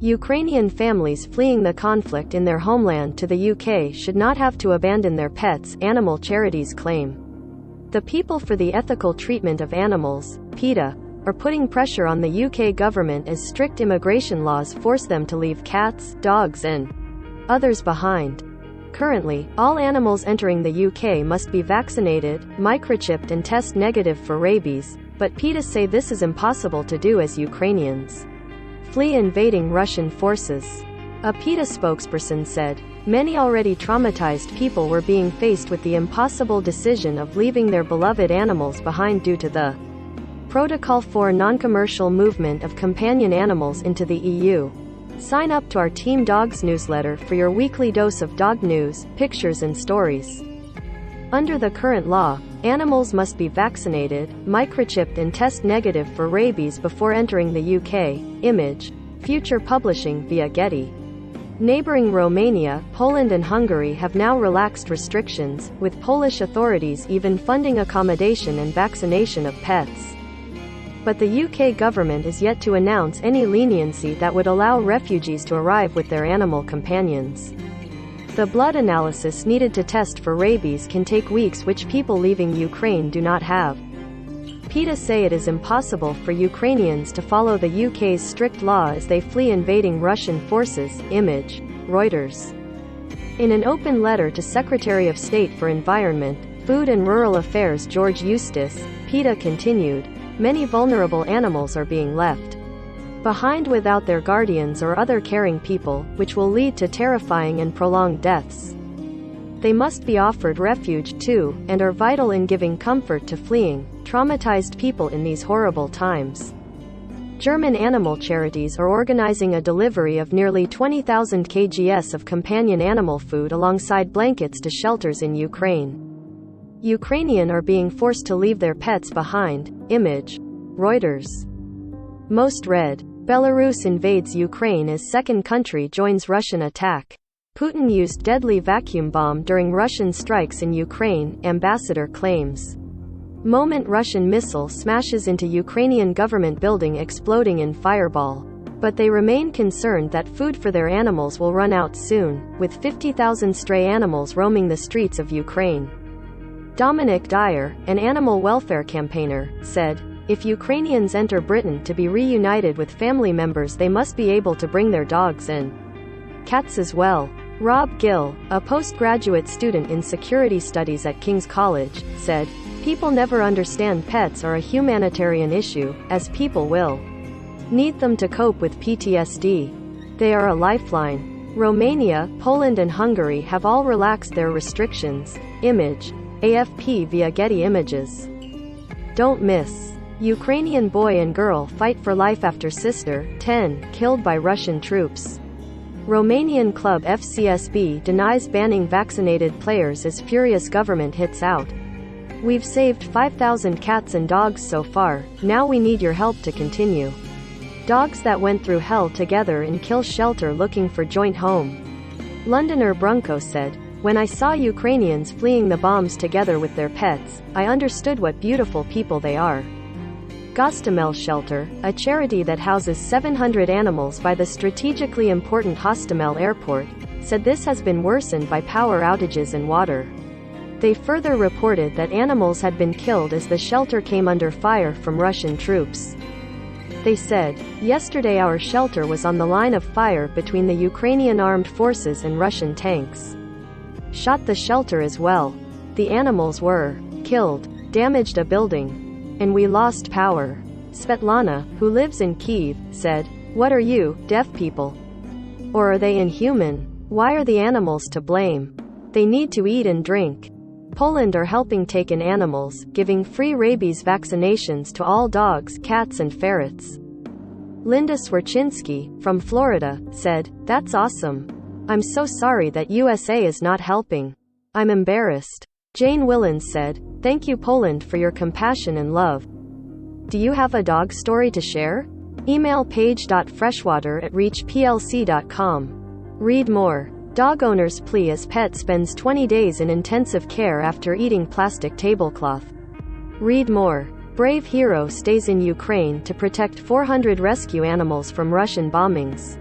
Ukrainian families fleeing the conflict in their homeland to the UK should not have to abandon their pets, animal charities claim. The People for the Ethical Treatment of Animals, PETA, are putting pressure on the UK government as strict immigration laws force them to leave cats, dogs and others behind. Currently, all animals entering the UK must be vaccinated, microchipped and test negative for rabies, but PETA say this is impossible to do as Ukrainians flee invading Russian forces. A PETA spokesperson said, "Many already traumatized people were being faced with the impossible decision of leaving their beloved animals behind due to the Protocol for Non-Commercial Movement of Companion Animals into the EU. Sign up to our Team Dogs newsletter for your weekly dose of dog news, pictures and stories." Under the current law, animals must be vaccinated, microchipped and test negative for rabies before entering the UK. Image. Future Publishing via Getty. Neighboring Romania, Poland and Hungary have now relaxed restrictions, with Polish authorities even funding accommodation and vaccination of pets. But the UK government is yet to announce any leniency that would allow refugees to arrive with their animal companions. The blood analysis needed to test for rabies can take weeks, which people leaving Ukraine do not have. PETA say it is impossible for Ukrainians to follow the UK's strict law as they flee invading Russian forces. Image. Reuters. In an open letter to Secretary of State for Environment, Food and Rural Affairs George Eustace, PETA continued, "Many vulnerable animals are being left behind without their guardians or other caring people, which will lead to terrifying and prolonged deaths. They must be offered refuge too, and are vital in giving comfort to fleeing, traumatized people in these horrible times." German animal charities are organizing a delivery of nearly 20,000 kgs of companion animal food alongside blankets to shelters in Ukraine. Ukrainians are being forced to leave their pets behind. Image. Reuters. Most read. Belarus invades Ukraine as second country joins Russian attack. Putin used deadly vacuum bomb during Russian strikes in Ukraine, ambassador claims. Moment Russian missile smashes into Ukrainian government building exploding in fireball. But they remain concerned that food for their animals will run out soon, with 50,000 stray animals roaming the streets of Ukraine. Dominic Dyer, an animal welfare campaigner, said, "If Ukrainians enter Britain to be reunited with family members, they must be able to bring their dogs and cats as well." Rob Gill, a postgraduate student in security studies at King's College, said, "People never understand pets are a humanitarian issue, as people will need them to cope with PTSD. They are a lifeline." Romania, Poland and Hungary have all relaxed their restrictions. Image. AFP via Getty Images. Don't miss. Ukrainian boy and girl fight for life after sister, 10, killed by Russian troops. Romanian club FCSB denies banning vaccinated players as furious government hits out. "We've saved 5,000 cats and dogs so far, now we need your help to continue." Dogs that went through hell together in kill shelter looking for joint home. Londoner Brunko said, "When I saw Ukrainians fleeing the bombs together with their pets, I understood what beautiful people they are." Gostomel Shelter, a charity that houses 700 animals by the strategically important Hostomel Airport, said this has been worsened by power outages and water. They further reported that animals had been killed as the shelter came under fire from Russian troops. They said, "Yesterday our shelter was on the line of fire between the Ukrainian armed forces and Russian tanks. Shot the shelter as well. The animals were killed, damaged a building, and we lost power." Svetlana, who lives in Kyiv, said, "What are you, deaf people? Or are they inhuman? Why are the animals to blame? They need to eat and drink." Poland are helping take in animals, giving free rabies vaccinations to all dogs, cats and ferrets. Linda Swerczynski, from Florida, said, "That's awesome. I'm so sorry that USA is not helping. I'm embarrassed." Jane Willens said, "Thank you Poland for your compassion and love. Do you have a dog story to share? Email page.freshwater@reachplc.com. Read more. Dog owners plea as pet spends 20 days in intensive care after eating plastic tablecloth. Read more. Brave hero stays in Ukraine to protect 400 rescue animals from Russian bombings.